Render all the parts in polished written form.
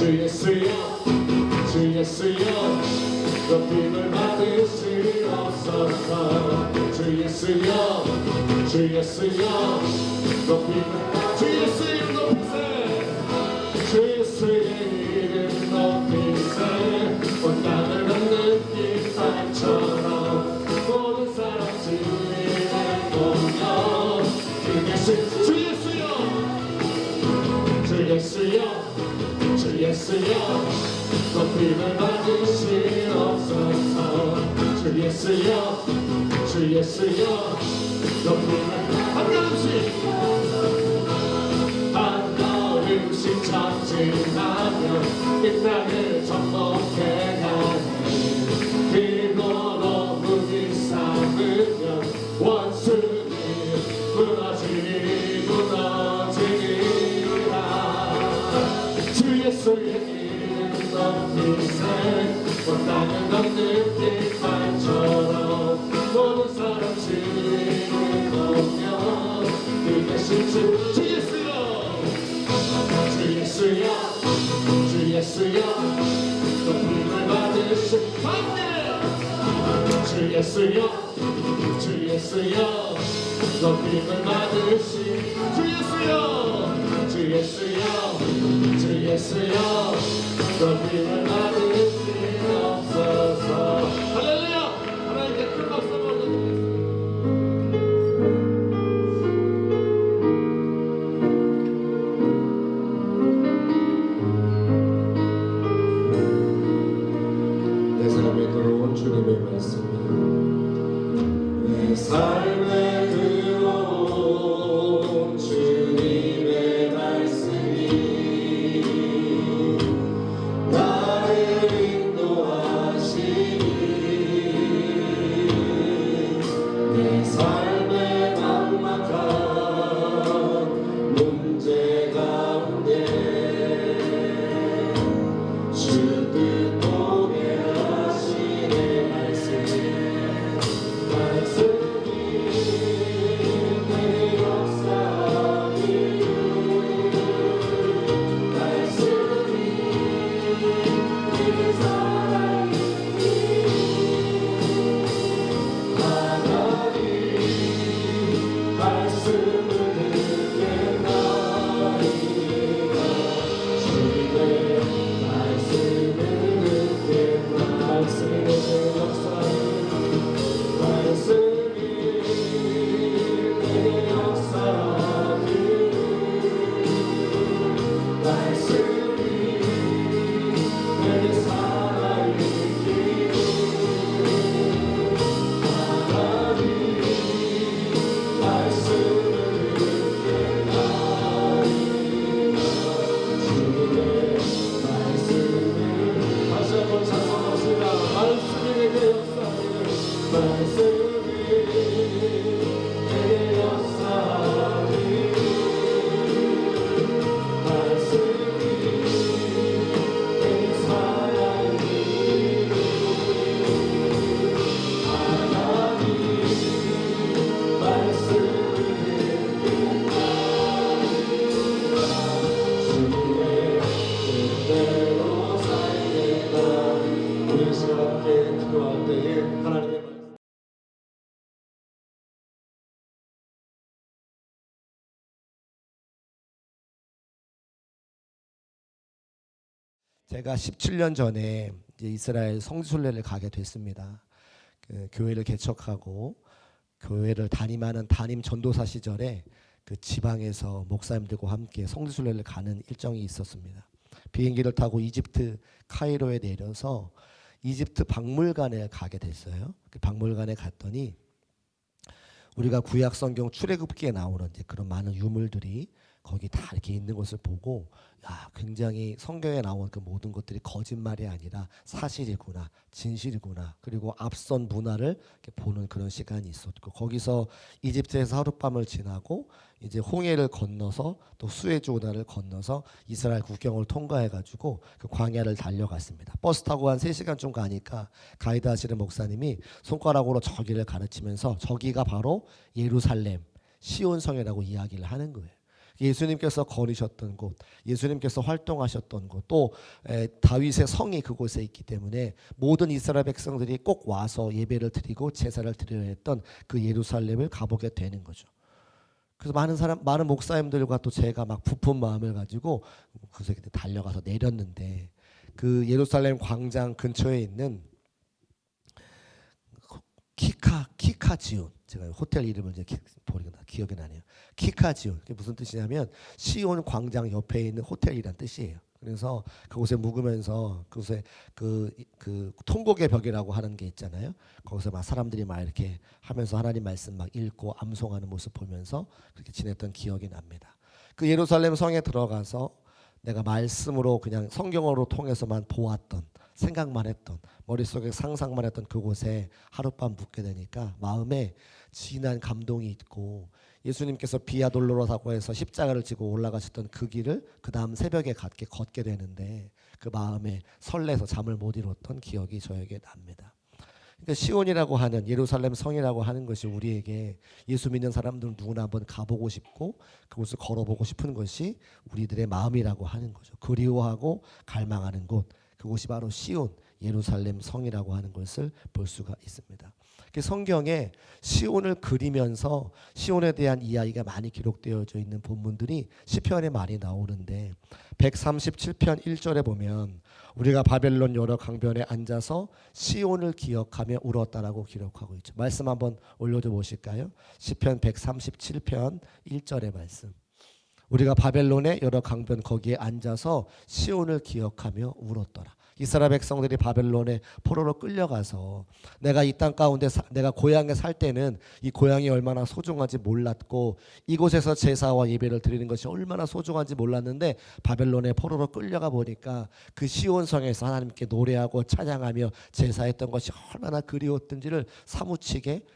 주 예수여 주 예수여 높임을 받으시옵소서 주 예수여 주 예수여 높임을 주 예수의 높이세 주 예수의 이름 높이세 온 땅을 걷는 깃발처럼 모든 사람 주님의 공명 주 예수여 주 예수여 주 예수여 높임을 받으시옵소서 주 예수여 주 예수여 높임을 한 걸음씩 전진하며 이 땅을 정복해 가니 힘으로 무기 삼으면 원수는 무너지리라 주 예수의 이름 높이세 온 땅을 걷는 깃발처럼 모든 사람 주님을 보며 그 대신 주 예수여 주 예수여 주 예수여 높임을 받으신 주 예수여 주 예수여 높임을 받으신 주 예수여 주 예수여 주 예수여 높임을 받으시옵소서 할렐루야 하나님께 큰 박수 한번 내 삶에 들어온 주님의 말씀 내 삶에 들어온 주님의 말씀이 나를 인도하시니 내 삶의 막막한 문제 가운데 주 뜻 보게 하시네 말씀이 내 역사하니 말씀이 내 살아있니 하나님 말씀을 듣겠나이다 주님의 말씀을 듣겠나 말씀이 내 역사하니 말씀이 내 역사하니 말씀이 내게 살아있기를 하나님 말씀을 듣겠나이다 주님의 말씀을 다시 한번 찬송합시다 말씀이 내게 역사하기를 말씀이 내게 역사하기를 말씀이 내게 살아있기를 하나님 말씀을 듣겠나이다 주님의 뜻대로 살겠다 우리 시간 함께 기도할 때에 하나님의 말씀 제가 17년 전에 이제 이스라엘 성지순례를 가게 됐습니다. 그 교회를 개척하고 교회를 담임하는 담임 전도사 시절에 그 지방에서 목사님들과 함께 성지순례를 가는 일정이 있었습니다. 비행기를 타고 이집트 카이로에 내려서 이집트 박물관에 가게 됐어요. 그 박물관에 갔더니 우리가 구약 성경 출애굽기에 나오는 이제 그런 많은 유물들이 거기 다 이렇게 있는 것을 보고 야, 굉장히 성경에 나온 그 모든 것들이 거짓말이 아니라 사실이구나, 진실이구나. 그리고 앞선 문화를 이렇게 보는 그런 시간이 있었고 거기서 이집트에서 하룻밤을 지나고 이제 홍해를 건너서 또 수에즈 운하를 건너서 이스라엘 국경을 통과해가지고 그 광야를 달려갔습니다. 버스 타고 한 3시간쯤 가니까 가이드 하시는 목사님이 손가락으로 저기를 가르치면서 저기가 바로 예루살렘 시온성이라고 이야기를 하는 거예요. 예수님께서 거니셨던 곳, 예수님께서 활동하셨던 곳, 또 다윗의 성이 그곳에 있기 때문에 모든 이스라엘 백성들이 꼭 와서 예배를 드리고 제사를 드려야 했던 그 예루살렘을 가보게 되는 거죠. 그래서 많은 목사님들과 또 제가 막 부푼 마음을 가지고 그곳에 달려가서 내렸는데, 그 예루살렘 광장 근처에 있는 키카지온, 제가 호텔 이름을 이제 보니까 기억이 나네요. 키카지온. 그게 무슨 뜻이냐면 시온 광장 옆에 있는 호텔이란 뜻이에요. 그래서 그곳에 묵으면서 그곳에 그 통곡의 벽이라고 하는 게 있잖아요. 거기서 막 사람들이 막 이렇게 하면서 하나님 말씀 막 읽고 암송하는 모습 보면서 그렇게 지냈던 기억이 납니다. 그 예루살렘 성에 들어가서 내가 말씀으로 그냥 성경으로 통해서만 보았던, 생각만 했던, 머릿속에 상상만 했던 그곳에 하룻밤 묵게 되니까 마음에 진한 감동이 있고, 예수님께서 비아 돌로로사고 해서 십자가를 지고 올라가셨던 그 길을 그 다음 새벽에 걷게 되는데 그 마음에 설레서 잠을 못 이뤘던 기억이 저에게 납니다. 그러니까 시온이라고 하는, 예루살렘 성이라고 하는 것이 우리에게, 예수 믿는 사람들은 누구나 한번 가보고 싶고 그곳을 걸어보고 싶은 것이 우리들의 마음이라고 하는 거죠. 그리워하고 갈망하는 곳, 그곳이 바로 시온, 예루살렘 성이라고 하는 것을 볼 수가 있습니다. 성경에 시온을 그리면서 시온에 대한 이야기가 많이 기록되어져 있는 본문들이 시편에 많이 나오는데, 137편 1절에 보면 우리가 바벨론 여러 강변에 앉아서 시온을 기억하며 울었다라고 기록하고 있죠. 말씀 한번 올려줘 보실까요? 시편 137편 1절의 말씀. 우리가 바벨론의 여러 강변 거기에 앉아서 시온을 기억하며 울었더라. 이스라엘 백성들이 바벨론의 포로로 끌려가서 내가 이 땅 가운데 내가 고향에 살 때는 이 고향이 얼마나 소중한지 몰랐고 이곳에서 제사와 예배를 드리는 것이 얼마나 소중한지 몰랐는데 바벨론의 포로로 끌려가 보니까 그 시온성에서 하나님께 노래하고 찬양하며 제사했던 것이 얼마나 그리웠던지를 사무치게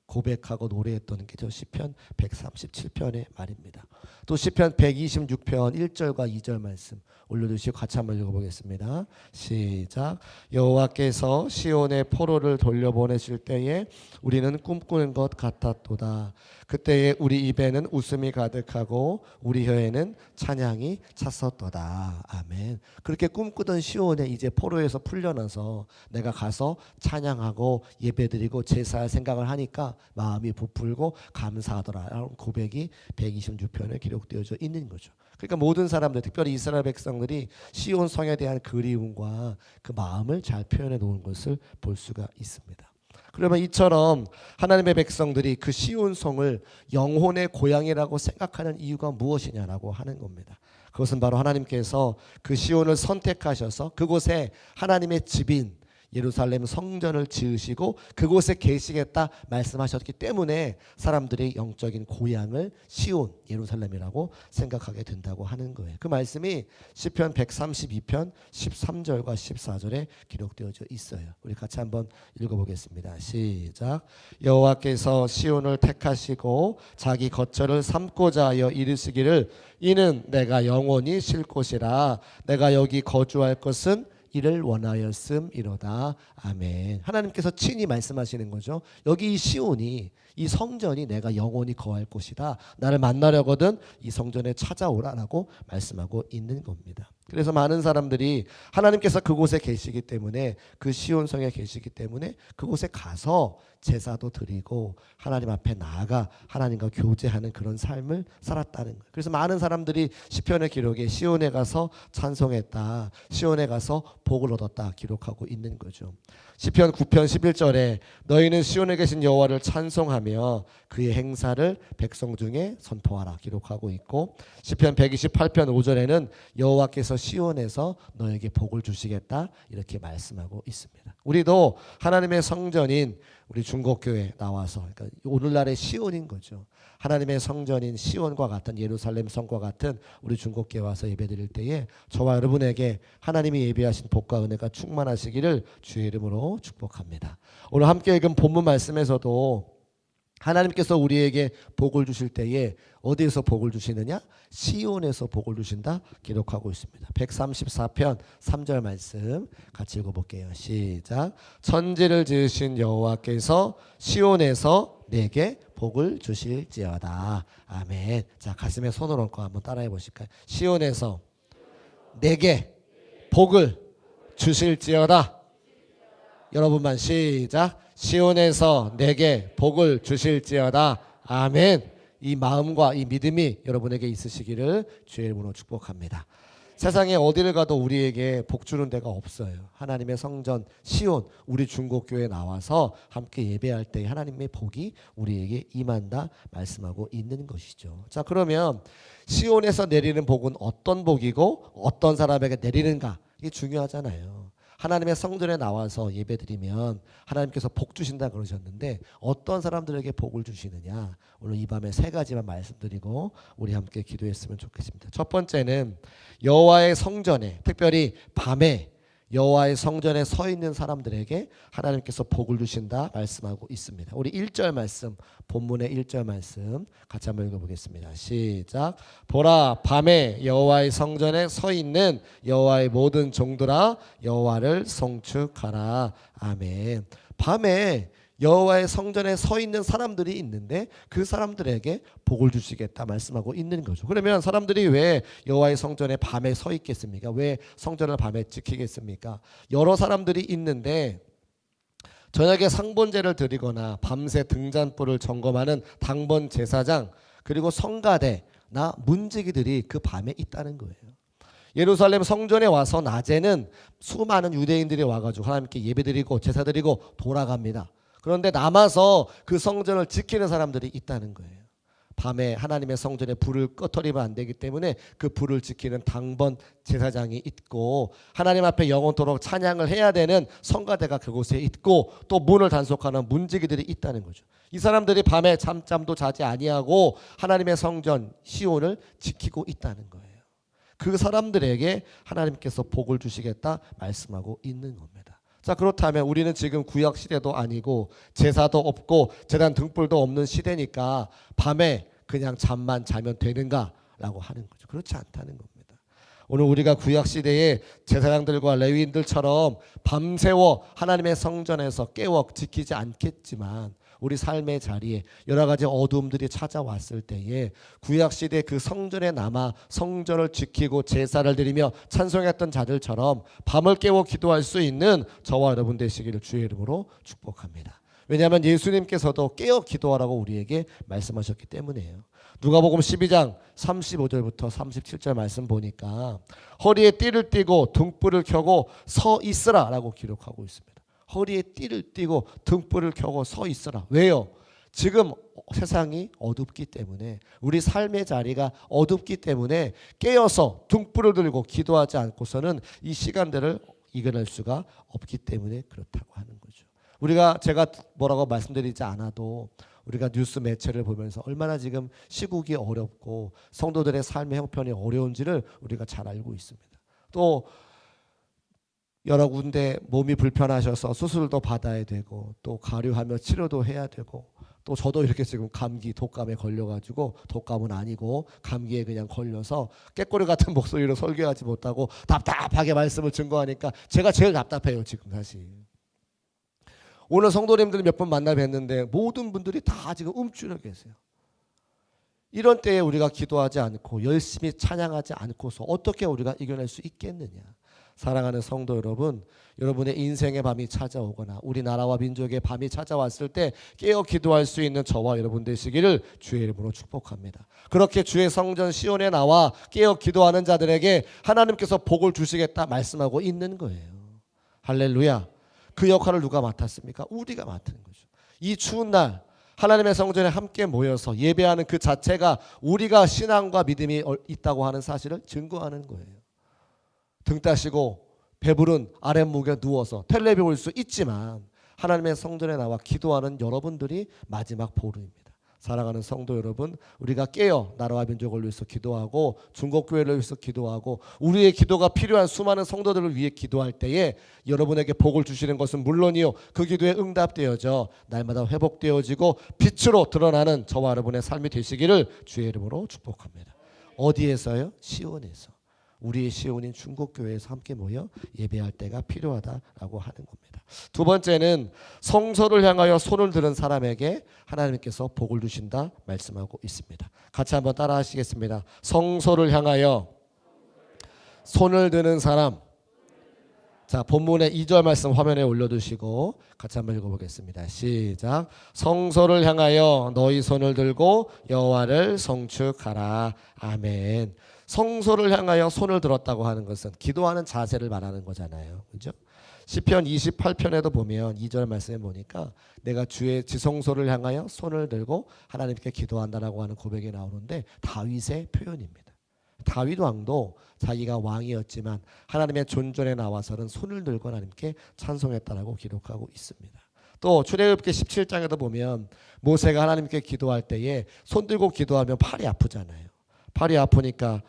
고백하고 노래했던 게 저 시편 137편의 말입니다. 또 시편 126편 1절과 2절 말씀 올려주시고 같이 한번 읽어보겠습니다. 시작. 여호와께서 시온의 포로를 돌려보내실 때에 우리는 꿈꾸는 것 같았도다. 그때에 우리 입에는 웃음이 가득하고 우리 혀에는 찬양이 찼었도다. 아멘. 그렇게 꿈꾸던 시온에 이제 포로에서 풀려나서 내가 가서 찬양하고 예배드리고 제사할 생각을 하니까 마음이 부풀고 감사하더라 라는 고백이 126편에 기록되어져 있는 거죠. 그러니까 모든 사람들, 특별히 이스라엘 백성들이 시온 성에 대한 그리움과 그 마음을 잘 표현해 놓은 것을 볼 수가 있습니다. 그러면 이처럼 하나님의 백성들이 그 시온 성을 영혼의 고향이라고 생각하는 이유가 무엇이냐라고 하는 겁니다. 그것은 바로 하나님께서 그 시온을 선택하셔서 그곳에 하나님의 집인 예루살렘 성전을 지으시고 그곳에 계시겠다 말씀하셨기 때문에 사람들이 영적인 고향을 시온, 예루살렘이라고 생각하게 된다고 하는 거예요. 그 말씀이 시편 132편 13절과 14절에 기록되어져 있어요. 우리 같이 한번 읽어보겠습니다. 시작. 여호와께서 시온을 택하시고 자기 거처를 삼고자 하여 이르시기를 이는 내가 영원히 쉴 곳이라 내가 여기 거주할 것은 이를 원하였음이로다. 아멘. 하나님께서 친히 말씀하시는 거죠. 여기 이 시온이, 이 성전이 내가 영원히 거할 곳이다. 나를 만나려거든 이 성전에 찾아오라라고 말씀하고 있는 겁니다. 그래서 많은 사람들이 하나님께서 그곳에 계시기 때문에, 그 시온성에 계시기 때문에 그곳에 가서 제사도 드리고 하나님 앞에 나아가 하나님과 교제하는 그런 삶을 살았다는 거예요. 그래서 많은 사람들이 시편의 기록에 시온에 가서 찬송했다, 시온에 가서 복을 얻었다 기록하고 있는 거죠. 시편 9편 11절에 너희는 시온에 계신 여호와를 찬송하며 그의 행사를 백성 중에 선포하라 기록하고 있고, 시편 128편 5절에는 여호와께서 시온에서 너에게 복을 주시겠다 이렇게 말씀하고 있습니다. 우리도 하나님의 성전인 우리 중국교회 나와서, 그러니까 오늘날의 시온인 거죠. 하나님의 성전인 시온과 같은, 예루살렘 성과 같은 우리 중국교회 와서 예배드릴 때에 저와 여러분에게 하나님이 예비하신 복과 은혜가 충만하시기를 주의 이름으로 축복합니다. 오늘 함께 읽은 본문 말씀에서도 하나님께서 우리에게 복을 주실 때에 어디에서 복을 주시느냐? 시온에서 복을 주신다 기록하고 있습니다. 134편 3절 말씀 같이 읽어볼게요. 시작. 천지를 지으신 여호와께서 시온에서 내게 복을 주실지어다. 아멘. 자, 가슴에 손을 얹고 한번 따라해 보실까요? 시온에서 내게 복을 주실지어다. 여러분만 시작. 시온에서 내게 복을 주실지어다. 아멘. 이 마음과 이 믿음이 여러분에게 있으시기를 주의 이름으로 축복합니다. 세상에 어디를 가도 우리에게 복 주는 데가 없어요. 하나님의 성전 시온 우리 중국교회에 나와서 함께 예배할 때 하나님의 복이 우리에게 임한다 말씀하고 있는 것이죠. 자, 그러면 시온에서 내리는 복은 어떤 복이고 어떤 사람에게 내리는가? 이게 중요하잖아요. 하나님의 성전에 나와서 예배드리면 하나님께서 복 주신다 그러셨는데 어떤 사람들에게 복을 주시느냐? 오늘 이 밤에 세 가지만 말씀드리고 우리 함께 기도했으면 좋겠습니다. 첫 번째는 여호와의 성전에, 특별히 밤에 여호와의 성전에 서 있는 사람들에게 하나님께서 복을 주신다 말씀하고 있습니다. 우리 1절 말씀, 본문의 1절 말씀 같이 한번 읽어보겠습니다. 시작. 보라, 밤에 여호와의 성전에 서 있는 여호와의 모든 종들아 여호와를 송축하라. 아멘. 밤에 여호와의 성전에 서 있는 사람들이 있는데 그 사람들에게 복을 주시겠다 말씀하고 있는 거죠. 그러면 사람들이 왜 여호와의 성전에 밤에 서 있겠습니까? 왜 성전을 밤에 지키겠습니까? 여러 사람들이 있는데 저녁에 상번제를 드리거나 밤새 등잔불을 점검하는 당번 제사장 그리고 성가대나 문지기들이 그 밤에 있다는 거예요. 예루살렘 성전에 와서 낮에는 수많은 유대인들이 와가지고 하나님께 예배드리고 제사드리고 돌아갑니다. 그런데 남아서 그 성전을 지키는 사람들이 있다는 거예요. 밤에 하나님의 성전에 불을 꺼트리면 안 되기 때문에 그 불을 지키는 당번 제사장이 있고 하나님 앞에 영원토록 찬양을 해야 되는 성가대가 그곳에 있고 또 문을 단속하는 문지기들이 있다는 거죠. 이 사람들이 밤에 잠도 자지 아니하고 하나님의 성전 시온을 지키고 있다는 거예요. 그 사람들에게 하나님께서 복을 주시겠다 말씀하고 있는 겁니다. 자, 그렇다면 우리는 지금 구약 시대도 아니고 제사도 없고 제단 등불도 없는 시대니까 밤에 그냥 잠만 자면 되는가라고 하는 거죠. 그렇지 않다는 겁니다. 오늘 우리가 구약 시대의 제사장들과 레위인들처럼 밤새워 하나님의 성전에서 깨워 지키지 않겠지만 우리 삶의 자리에 여러 가지 어두움들이 찾아왔을 때에 구약시대 그 성전에 남아 성전을 지키고 제사를 드리며 찬송했던 자들처럼 밤을 깨워 기도할 수 있는 저와 여러분 되시기를 주의 이름으로 축복합니다. 왜냐하면 예수님께서도 깨어 기도하라고 우리에게 말씀하셨기 때문이에요. 누가복음 12장 35절부터 37절 말씀 보니까 허리에 띠를 띠고 등불을 켜고 서 있으라 라고 기록하고 있습니다. 허리에 띠를 띠고 등불을 켜고 서 있으라. 왜요? 지금 세상이 어둡기 때문에 우리 삶의 자리가 어둡기 때문에 깨어서 등불을 들고 기도하지 않고서는 이 시간들을 이겨낼 수가 없기 때문에 그렇다고 하는 거죠. 제가 뭐라고 말씀드리지 않아도 우리가 뉴스 매체를 보면서 얼마나 지금 시국이 어렵고 성도들의 삶의 형편이 어려운지를 우리가 잘 알고 있습니다. 또 여러 군데 몸이 불편하셔서 수술도 받아야 되고 또 가료하며 치료도 해야 되고 또 저도 이렇게 지금 감기 독감에 걸려가지고 독감은 아니고 감기에 그냥 걸려서 깨꼬리 같은 목소리로 설교하지 못하고 답답하게 말씀을 증거하니까 제가 제일 답답해요 지금 사실. 오늘 성도님들 몇 분 만나 뵀는데 모든 분들이 다 지금 움츠려 계세요. 이런 때에 우리가 기도하지 않고 열심히 찬양하지 않고서 어떻게 우리가 이겨낼 수 있겠느냐. 사랑하는 성도 여러분, 여러분의 인생의 밤이 찾아오거나 우리나라와 민족의 밤이 찾아왔을 때 깨어 기도할 수 있는 저와 여러분 되시기를 주의 이름으로 축복합니다. 그렇게 주의 성전 시온에 나와 깨어 기도하는 자들에게 하나님께서 복을 주시겠다 말씀하고 있는 거예요. 할렐루야. 그 역할을 누가 맡았습니까? 우리가 맡은 거죠. 이 추운 날 하나님의 성전에 함께 모여서 예배하는 그 자체가 우리가 신앙과 믿음이 있다고 하는 사실을 증거하는 거예요. 등 따시고 배부른 아랫목에 누워서 텔레비 볼 수 있지만 하나님의 성전에 나와 기도하는 여러분들이 마지막 보루입니다. 사랑하는 성도 여러분, 우리가 깨어 나라와 민족을 위해서 기도하고 중국교회를 위해서 기도하고 우리의 기도가 필요한 수많은 성도들을 위해 기도할 때에 여러분에게 복을 주시는 것은 물론이요, 그 기도에 응답되어져 날마다 회복되어지고 빛으로 드러나는 저와 여러분의 삶이 되시기를 주의 이름으로 축복합니다. 어디에서요? 시온에서. 우리의 시온인 중국교회에서 함께 모여 예배할 때가 필요하다라고 하는 겁니다. 두 번째는 성소를 향하여 손을 드는 사람에게 하나님께서 복을 주신다 말씀하고 있습니다. 같이 한번 따라 하시겠습니다. 성소를 향하여 손을 드는 사람. 자, 본문의 2절 말씀 화면에 올려두시고 같이 한번 읽어보겠습니다. 시작. 성소를 향하여 너희 손을 들고 여호와를 성축하라. 아멘. 성소를 향하여 손을 들었다고 하는 것은 기도하는 자세를 말하는 거잖아요. 그죠? 시편 28편에도 보면 2절 말씀에 보니까 내가 주의 지성소를 향하여 손을 들고 하나님께 기도한다라고 하는 고백이 나오는데 다윗의 표현입니다. 다윗 왕도 자기가 왕이었지만 하나님의 존전에 나와서는 손을 들고 하나님께 찬송했다라고 기록하고 있습니다. 또 출애굽기 17장에도 보면 모세가 하나님께 기도할 때에 손 들고 기도하면 팔이 아프잖아요. 팔이 아프니까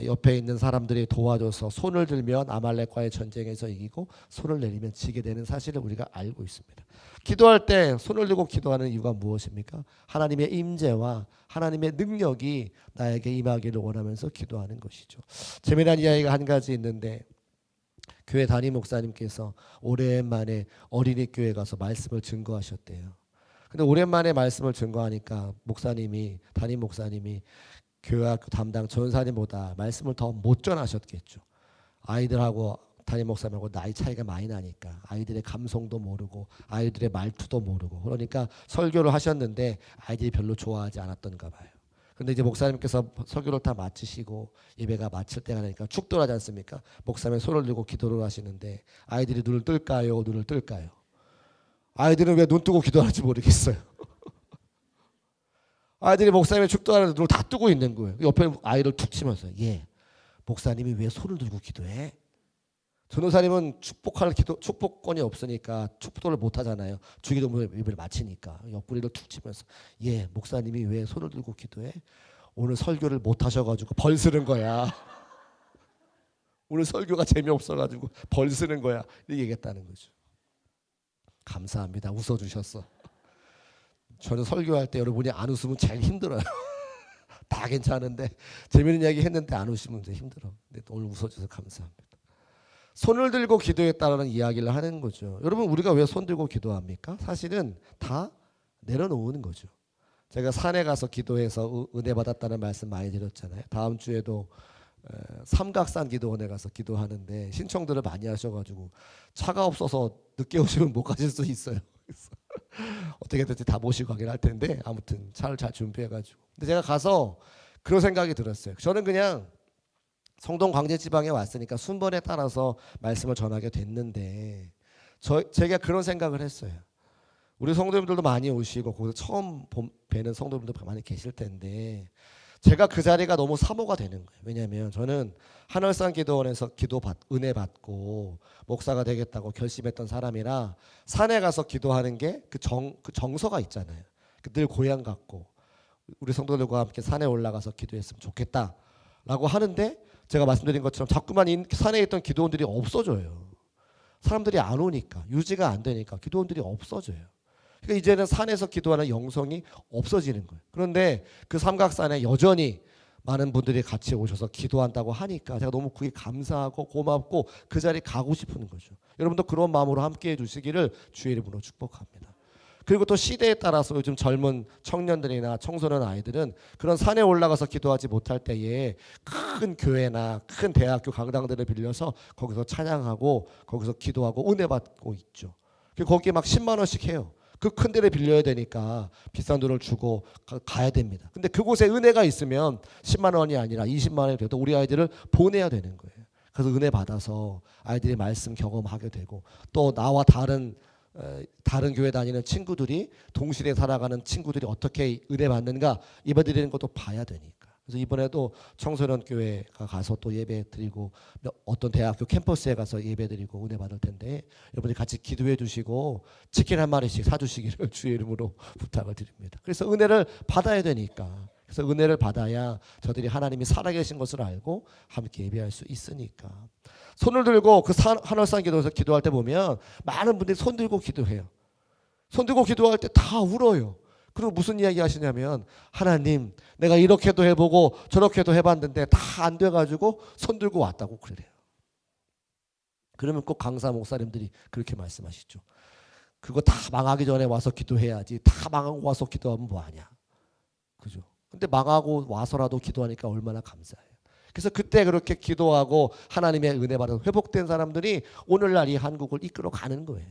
옆에 있는 사람들이 도와줘서 손을 들면 아말렉과의 전쟁에서 이기고 손을 내리면 지게 되는 사실을 우리가 알고 있습니다. 기도할 때 손을 들고 기도하는 이유가 무엇입니까? 하나님의 임재와 하나님의 능력이 나에게 임하기를 원하면서 기도하는 것이죠. 재미난 이야기가 한 가지 있는데 교회 담임 목사님께서 오랜만에 어린이 교회 가서 말씀을 증거하셨대요. 근데 오랜만에 말씀을 증거하니까 담임 목사님이 교회학교 담당 전사님보다 말씀을 더 못 전하셨겠죠. 아이들하고 담임 목사님하고 나이 차이가 많이 나니까 아이들의 감성도 모르고 아이들의 말투도 모르고 그러니까 설교를 하셨는데 아이들이 별로 좋아하지 않았던가 봐요. 그런데 이제 목사님께서 설교를 다 마치시고 예배가 마칠 때가 되니까 축도하지 않습니까? 목사님이 손을 들고 기도를 하시는데 아이들이 눈을 뜰까요? 눈을 뜰까요? 아이들은 왜 눈 뜨고 기도하는지 모르겠어요. 아이들이 목사님의 축도하는 눈을 다 뜨고 있는 거예요. 옆에 아이를 툭 치면서 목사님이 왜 손을 들고 기도해? 전도사님은 축복권이 없으니까 축도를 못 하잖아요. 주기도문 예배를 마치니까 옆구리를 툭 치면서 목사님이 왜 손을 들고 기도해? 오늘 설교를 못 하셔가지고 벌 쓰는 거야. 오늘 설교가 재미없어가지고 벌 쓰는 거야. 이렇게 얘기했다는 거죠. 감사합니다. 웃어주셨어. 저는 설교할 때 여러분이 안 웃으면 제일 힘들어요. 다 괜찮은데 재미있는 이야기 했는데 안 웃으면 이제 힘들어. 근데 오늘 웃어줘서 감사합니다. 손을 들고 기도했다라는 이야기를 하는 거죠. 여러분 우리가 왜 손 들고 기도합니까? 사실은 다 내려놓는 거죠. 제가 산에 가서 기도해서 은혜 받았다는 말씀 많이 드렸잖아요. 다음 주에도 삼각산 기도원에 가서 기도하는데 신청들을 많이 하셔가지고 차가 없어서 늦게 오시면 못 가실 수 있어요. 어떻게 될지 다 모시고 가긴 할 텐데 아무튼 차를 잘 준비해가지고 근데 제가 가서 그런 생각이 들었어요. 저는 그냥 성동 광제지방에 왔으니까 순번에 따라서 말씀을 전하게 됐는데 제가 그런 생각을 했어요. 우리 성도님들도 많이 오시고 거기서 처음 뵈는 성도님들도 많이 계실 텐데 제가 그 자리가 너무 사모가 되는 거예요. 왜냐하면 저는 한월산 기도원에서 은혜 받고 목사가 되겠다고 결심했던 사람이라 산에 가서 기도하는 게 그 정서가 있잖아요. 늘 고향 같고 우리 성도들과 함께 산에 올라가서 기도했으면 좋겠다라고 하는데 제가 말씀드린 것처럼 자꾸만 산에 있던 기도원들이 없어져요. 사람들이 안 오니까 유지가 안 되니까 기도원들이 없어져요. 그러니까 이제는 산에서 기도하는 영성이 없어지는 거예요. 그런데 그 삼각산에 여전히 많은 분들이 같이 오셔서 기도한다고 하니까 제가 너무 그게 감사하고 고맙고 그 자리에 가고 싶은 거죠. 여러분도 그런 마음으로 함께해 주시기를 주의 이름으로 축복합니다. 그리고 또 시대에 따라서 요즘 젊은 청년들이나 청소년 아이들은 그런 산에 올라가서 기도하지 못할 때에 큰 교회나 큰 대학교 강당들을 빌려서 거기서 찬양하고 거기서 기도하고 은혜 받고 있죠. 거기에 막 10만 원씩 해요. 그 큰 데를 빌려야 되니까 비싼 돈을 주고 가야 됩니다. 근데 그곳에 은혜가 있으면 10만 원이 아니라 20만 원이 돼도 우리 아이들을 보내야 되는 거예요. 그래서 은혜 받아서 아이들이 말씀 경험하게 되고 또 나와 다른 교회 다니는 친구들이 동시대에 살아가는 친구들이 어떻게 은혜 받는가 예배드리는 것도 봐야 되니까 그래서 이번에도 청소년 교회가 가서 또 예배 드리고 어떤 대학교 캠퍼스에 가서 예배 드리고 은혜 받을 텐데 여러분이 같이 기도해 주시고 치킨 한 마리씩 사주시기를 주의 이름으로 부탁을 드립니다. 그래서 은혜를 받아야 되니까. 그래서 은혜를 받아야 저들이 하나님이 살아계신 것을 알고 함께 예배할 수 있으니까. 손을 들고 그 하늘산 기도에서 기도할 때 보면 많은 분들이 손 들고 기도해요. 손 들고 기도할 때 다 울어요. 그리고 무슨 이야기 하시냐면 하나님 내가 이렇게도 해보고 저렇게도 해봤는데 다 안 돼가지고 손 들고 왔다고 그래요. 그러면 꼭 강사 목사님들이 그렇게 말씀하시죠. 그거 다 망하기 전에 와서 기도해야지. 다 망하고 와서 기도하면 뭐하냐. 그죠? 근데 망하고 와서라도 기도하니까 얼마나 감사해요. 그래서 그때 그렇게 기도하고 하나님의 은혜 받아서 회복된 사람들이 오늘날 이 한국을 이끌어 가는 거예요.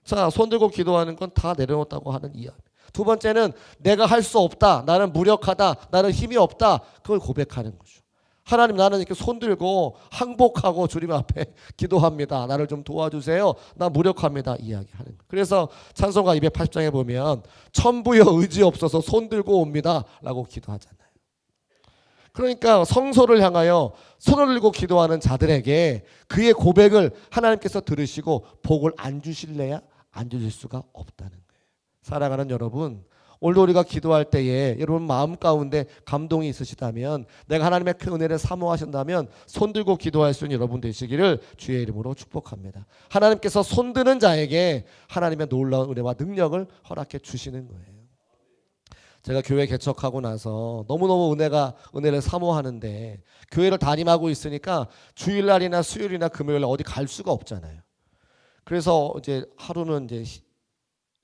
자, 손 들고 기도하는 건 다 내려놓았다고 하는 이야기. 두 번째는 내가 할 수 없다. 나는 무력하다. 나는 힘이 없다. 그걸 고백하는 거죠. 하나님 나는 이렇게 손 들고 항복하고 주님 앞에 기도합니다. 나를 좀 도와주세요. 나 무력합니다. 이야기하는 거예요. 그래서 찬송가 280장에 보면 천부여 의지 없어서 손 들고 옵니다. 라고 기도하잖아요. 그러니까 성소를 향하여 손을 들고 기도하는 자들에게 그의 고백을 하나님께서 들으시고 복을 안 주실래야 안 주실 수가 없다는 거예요. 사랑하는 여러분, 오늘 우리가 기도할 때에 여러분 마음 가운데 감동이 있으시다면 내가 하나님의 큰 은혜를 사모하신다면 손 들고 기도할 수 있는 여러분 되시기를 주의 이름으로 축복합니다. 하나님께서 손 드는 자에게 하나님의 놀라운 은혜와 능력을 허락해 주시는 거예요. 제가 교회 개척하고 나서 너무너무 은혜를 사모하는데 교회를 담임하고 있으니까 주일날이나 수요일이나 금요일 어디 갈 수가 없잖아요. 그래서 이제 하루는 이제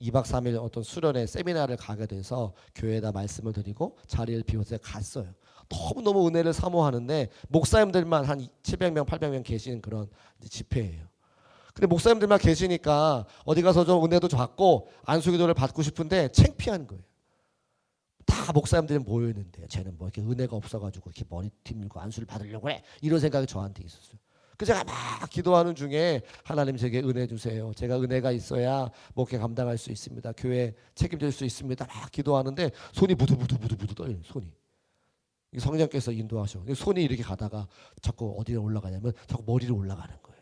2박 3일 어떤 수련회 세미나를 가게 돼서 교회에다 말씀을 드리고 자리를 비워서 갔어요. 너무너무 은혜를 사모하는데 목사님들만 한 700명 800명 계시는 그런 집회예요. 근데 목사님들만 계시니까 어디 가서 좀 은혜도 받고 안수기도를 받고 싶은데 창피한 거예요. 다 목사님들이 모여있는데 쟤는 뭐 이렇게 은혜가 없어가지고 이렇게 머리 뒤밀고 안수를 받으려고 해. 이런 생각이 저한테 있었어요. 그래서 제가 막 기도하는 중에 하나님 제게 은혜 주세요. 제가 은혜가 있어야 목회 감당할 수 있습니다. 교회 책임질 수 있습니다. 막 기도하는데 손이 부두부두 떨려요. 손이. 성령께서 인도하셔. 손이 이렇게 가다가 자꾸 어디로 올라가냐면 자꾸 머리로 올라가는 거예요.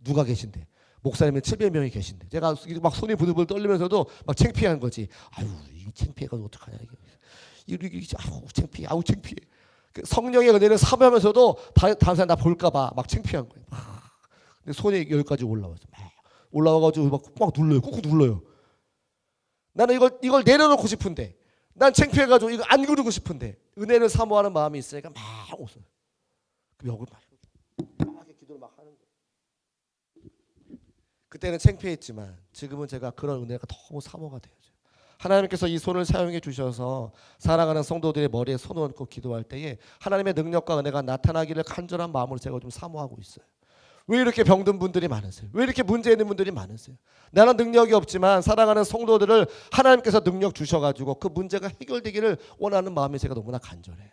누가 계신데? 목사님은 700명이 계신데 제가 막 손이 부들부들 떨리면서도 막 창피한 거지. 아유 이 창피해가지고 어떡하냐 이게 아우 창피해 아우 창피해. 성령의 은혜를 사모하면서도 다른 사람 나 볼까봐 막 창피한 거예요. 근데 손이 여기까지 올라와서 올라와가지고 막 눌러요. 꾹꾹 눌러요. 나는 이걸 내려놓고 싶은데 난 창피해가지고 이거 안 그러고 싶은데 은혜를 사모하는 마음이 있으니까 막 웃어요. 여기 막 기도를 막 하는 거예요. 그때는 창피했지만 지금은 제가 그런 은혜가 너무 사모가 돼요. 하나님께서 이 손을 사용해 주셔서 사랑하는 성도들의 머리에 손을 얹고 기도할 때에 하나님의 능력과 은혜가 나타나기를 간절한 마음으로 제가 좀 사모하고 있어요. 왜 이렇게 병든 분들이 많으세요? 왜 이렇게 문제 있는 분들이 많으세요? 나는 능력이 없지만 사랑하는 성도들을 하나님께서 능력 주셔가지고 그 문제가 해결되기를 원하는 마음이 제가 너무나 간절해요.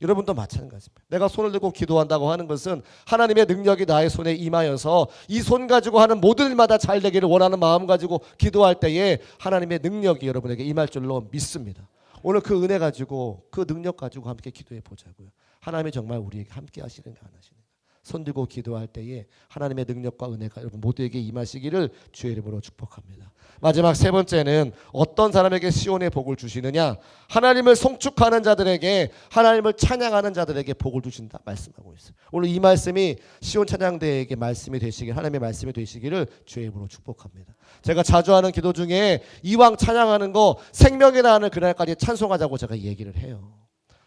여러분도 마찬가지입니다. 내가 손을 들고 기도한다고 하는 것은 하나님의 능력이 나의 손에 임하여서 이 손 가지고 하는 모든 일마다 잘 되기를 원하는 마음 가지고 기도할 때에 하나님의 능력이 여러분에게 임할 줄로 믿습니다. 오늘 그 은혜 가지고 그 능력 가지고 함께 기도해 보자고요. 하나님이 정말 우리에게 함께 하시는가 안 하시는가. 손 들고 기도할 때에 하나님의 능력과 은혜가 여러분 모두에게 임하시기를 주의 이름으로 축복합니다. 마지막 세 번째는 어떤 사람에게 시온의 복을 주시느냐? 하나님을 송축하는 자들에게 하나님을 찬양하는 자들에게 복을 주신다 말씀하고 있어요. 오늘 이 말씀이 시온 찬양대에게 말씀이 되시길 하나님의 말씀이 되시기를 주의 이름으로 축복합니다. 제가 자주 하는 기도 중에 이왕 찬양하는 거 생명이 나는 그날까지 찬송하자고 제가 얘기를 해요.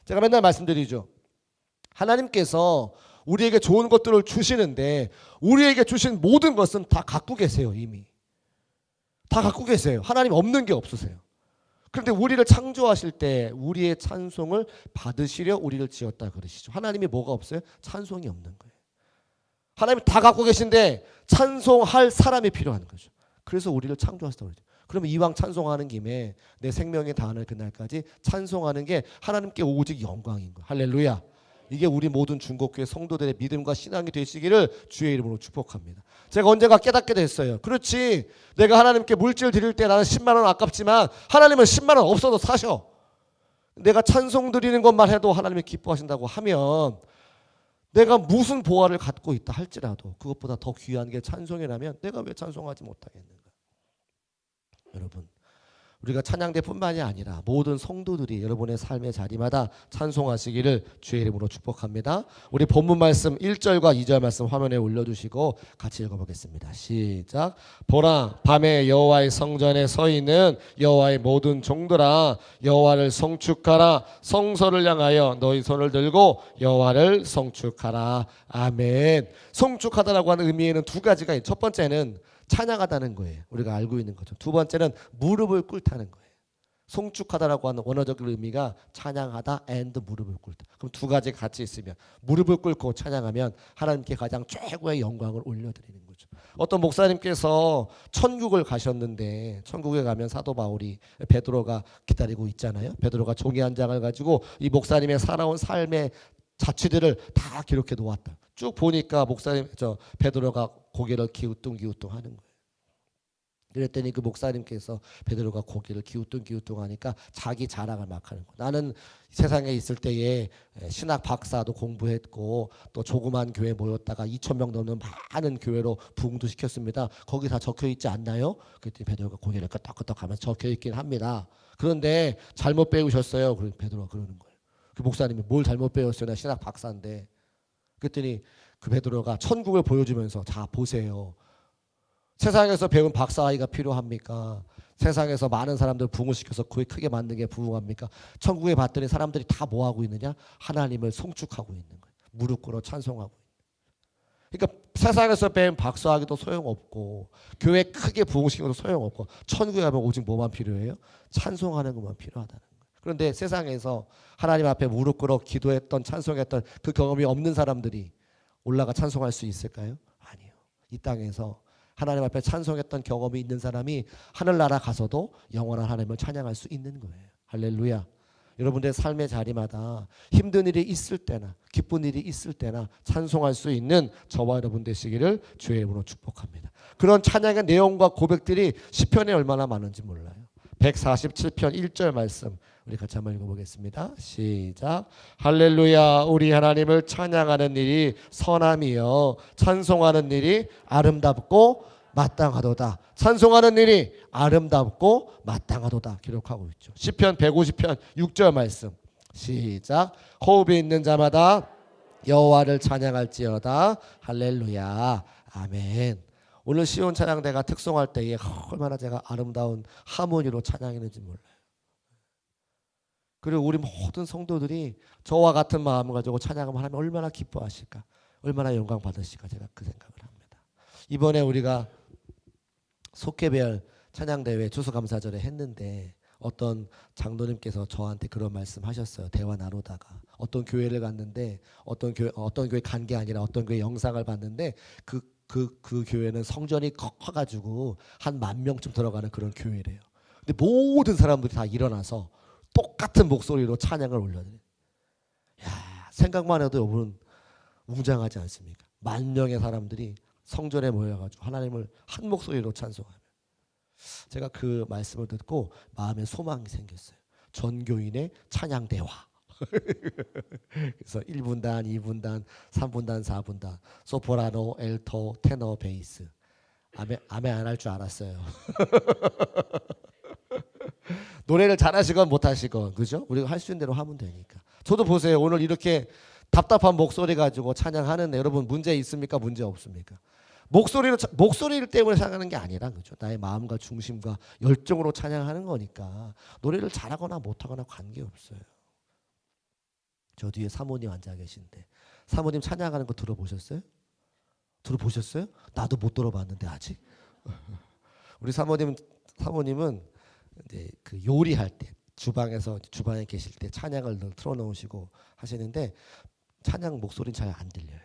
제가 맨날 말씀드리죠. 하나님께서 우리에게 좋은 것들을 주시는데 우리에게 주신 모든 것은 다 갖고 계세요. 이미 다 갖고 계세요. 하나님 없는 게 없으세요. 그런데 우리를 창조하실 때 우리의 찬송을 받으시려 우리를 지었다 그러시죠. 하나님이 뭐가 없어요? 찬송이 없는 거예요. 하나님이 다 갖고 계신데 찬송할 사람이 필요한 거죠. 그래서 우리를 창조하셨다고 그러죠. 그러면 이왕 찬송하는 김에 내 생명에 다하는 그날까지 찬송하는 게 하나님께 오직 영광인 거예요. 할렐루야. 이게 우리 모든 중국교회 성도들의 믿음과 신앙이 되시기를 주의 이름으로 축복합니다. 제가 언젠가 깨닫게 됐어요. 그렇지, 내가 하나님께 물질 드릴 때 나는 10만 원 아깝지만 하나님은 10만 원 없어도 사셔. 내가 찬송 드리는 것만 해도 하나님이 기뻐하신다고 하면 내가 무슨 보화를 갖고 있다 할지라도 그것보다 더 귀한 게 찬송이라면 내가 왜 찬송하지 못하겠는가? 여러분, 우리가 찬양대뿐만이 아니라 모든 성도들이 여러분의 삶의 자리마다 찬송하시기를 주의 이름으로 축복합니다. 우리 본문 말씀 1절과 2절 말씀 화면에 올려주시고 같이 읽어보겠습니다. 시작. 보라, 밤에 여호와의 성전에 서 있는 여호와의 모든 종들아, 여호와를 성축하라. 성소를 향하여 너희 손을 들고 여호와를 성축하라. 아멘. 성축하다라고 하는 의미에는 두 가지가 있어요. 첫 번째는 찬양하다는 거예요. 우리가 알고 있는 거죠. 두 번째는 무릎을 꿇다는 거예요. 송축하다라고 하는 원어적 의미가 찬양하다 and 무릎을 꿇다. 그럼 두 가지 같이 있으면 무릎을 꿇고 찬양하면 하나님께 가장 최고의 영광을 올려드리는 거죠. 어떤 목사님께서 천국을 가셨는데 천국에 가면 사도 바울이 베드로가 기다리고 있잖아요. 베드로가 종이 한 장을 가지고 이 목사님의 살아온 삶의 자취들을 다 기록해 놓았다. 쭉 보니까 목사님 베드로가 고개를 기우뚱기우뚱 하는 거예요. 그랬더니 그 목사님께서 베드로가 고개를 기우뚱기우뚱 하니까 자기 자랑을 막 하는 거예요. 나는 세상에 있을 때에 신학 박사도 공부했고 또 조그만 교회 모였다가 2,000명 넘는 많은 교회로 부흥도 시켰습니다. 거기 다 적혀 있지 않나요? 그랬더니 베드로가 고개를 끄덕끄덕 하면서 적혀 있긴 합니다. 그런데 잘못 배우셨어요. 베드로가 그러는 거예요. 그 목사님이 뭘 잘못 배웠어요? 나 신학 박사인데. 그랬더니 그 베드로가 천국을 보여주면서 자 보세요. 세상에서 배운 박사아이가 필요합니까? 세상에서 많은 사람들 부흥시켜서 교회 크게 만든 게 부흥합니까? 천국에 봤더니 사람들이 다 뭐하고 있느냐? 하나님을 송축하고 있는 거예요. 무릎 꿇어 찬송하고 있는 거예요. 그러니까 세상에서 배운 박사학위도 소용없고 교회 크게 부흥시켜도 소용없고 천국에 가면 오직 뭐만 필요해요? 찬송하는 것만 필요하다는 거예요. 그런데 세상에서 하나님 앞에 무릎 꿇어 기도했던 찬송했던 그 경험이 없는 사람들이 올라가 찬송할 수 있을까요? 아니요. 이 땅에서 하나님 앞에 찬송했던 경험이 있는 사람이 하늘나라 가서도 영원한 하나님을 찬양할 수 있는 거예요. 할렐루야. 여러분들의 삶의 자리마다 힘든 일이 있을 때나 기쁜 일이 있을 때나 찬송할 수 있는 저와 여러분 되시기를 주의 이름으로 축복합니다. 그런 찬양의 내용과 고백들이 시편에 얼마나 많은지 몰라요. 147편 1절 말씀 우리 같이 한번 읽어보겠습니다. 시작. 할렐루야. 우리 하나님을 찬양하는 일이 선함이요 찬송하는 일이 아름답고 마땅하도다. 찬송하는 일이 아름답고 마땅하도다 기록하고 있죠. 시편 150편 6절 말씀 시작. 호흡이 있는 자마다 여호와를 찬양할지어다. 할렐루야. 아멘. 오늘 시온 찬양대가 특송할 때에 얼마나 제가 아름다운 하모니로 찬양했는지 몰라요. 그리고 우리 모든 성도들이 저와 같은 마음을 가지고 찬양을 하면 얼마나 기뻐하실까, 얼마나 영광 받으실까 제가 그 생각을 합니다. 이번에 우리가 속회별 찬양대회 추수감사절에 했는데 어떤 장로님께서 저한테 그런 말씀하셨어요. 대화 나누다가 어떤 교회를 갔는데 어떤 교회 간 게 아니라 어떤 교회 영상을 봤는데 그 교회는 성전이 커가지고 한 10,000명쯤 들어가는 그런 교회래요. 근데 모든 사람들이 다 일어나서 똑같은 목소리로 찬양을 올려드려요. 야, 생각만 해도 여러분 웅장하지 않습니까? 10,000명의 사람들이 성전에 모여가지고 하나님을 한 목소리로 찬송하며 제가 그 말씀을 듣고 마음에 소망이 생겼어요. 전교인의 찬양대화. 그래서 1분단, 2분단, 3분단, 4분단 소프라노, 엘토, 테너, 베이스. 아멘 안 할 줄 알았어요. 노래를 잘하시건 못하시건 그죠? 우리가 할 수 있는 대로 하면 되니까. 저도 보세요. 오늘 이렇게 답답한 목소리 가지고 찬양하는데 여러분 문제 있습니까? 문제 없습니까? 목소리를 때문에 찬양하는 게 아니라 그죠? 나의 마음과 중심과 열정으로 찬양하는 거니까 노래를 잘하거나 못하거나 관계없어요. 저 뒤에 사모님 앉아 계신데 사모님 찬양하는 거 들어보셨어요? 들어보셨어요? 나도 못 들어봤는데 아직. 우리 사모님은 이제 그 요리할 때 주방에 계실 때 찬양을 늘 틀어놓으시고 하시는데 찬양 목소리는 잘 안 들려요.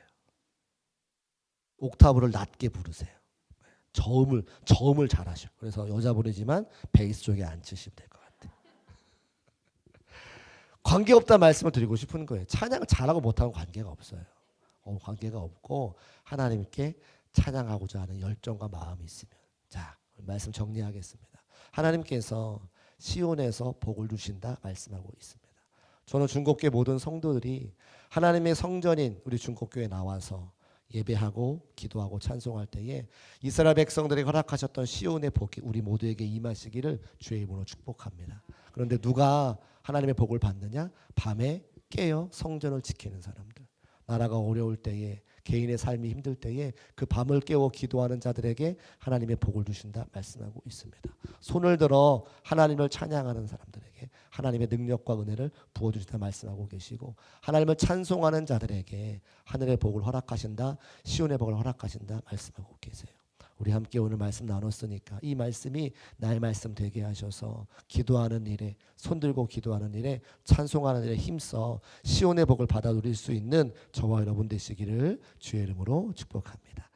옥타브를 낮게 부르세요. 저음을 잘하셔. 그래서 여자분이지만 베이스 쪽에 앉으시면 될 것 같아요. 관계없다 말씀을 드리고 싶은 거예요. 찬양을 잘하고 못하고 관계가 없어요. 관계가 없고 하나님께 찬양하고자 하는 열정과 마음이 있으면 자 말씀 정리하겠습니다. 하나님께서 시온에서 복을 주신다 말씀하고 있습니다. 저는 중국교회 모든 성도들이 하나님의 성전인 우리 중국교회에 나와서 예배하고 기도하고 찬송할 때에 이스라엘 백성들에게 허락하셨던 시온의 복이 우리 모두에게 임하시기를 주의 이름으로 축복합니다. 그런데 누가 하나님의 복을 받느냐? 밤에 깨어 성전을 지키는 사람들. 나라가 어려울 때에, 개인의 삶이 힘들 때에 그 밤을 깨워 기도하는 자들에게 하나님의 복을 주신다 말씀하고 있습니다. 손을 들어 하나님을 찬양하는 사람들에게 하나님의 능력과 은혜를 부어주신다 말씀하고 계시고, 하나님을 찬송하는 자들에게 하늘의 복을 허락하신다, 시온의 복을 허락하신다 말씀하고 계세요. 우리 함께 오늘 말씀 나눴으니까 이 말씀이 나의 말씀 되게 하셔서 기도하는 일에, 손들고 기도하는 일에, 찬송하는 일에 힘써 시온의 복을 받아 누릴 수 있는 저와 여러분 되시기를 주의 이름으로 축복합니다.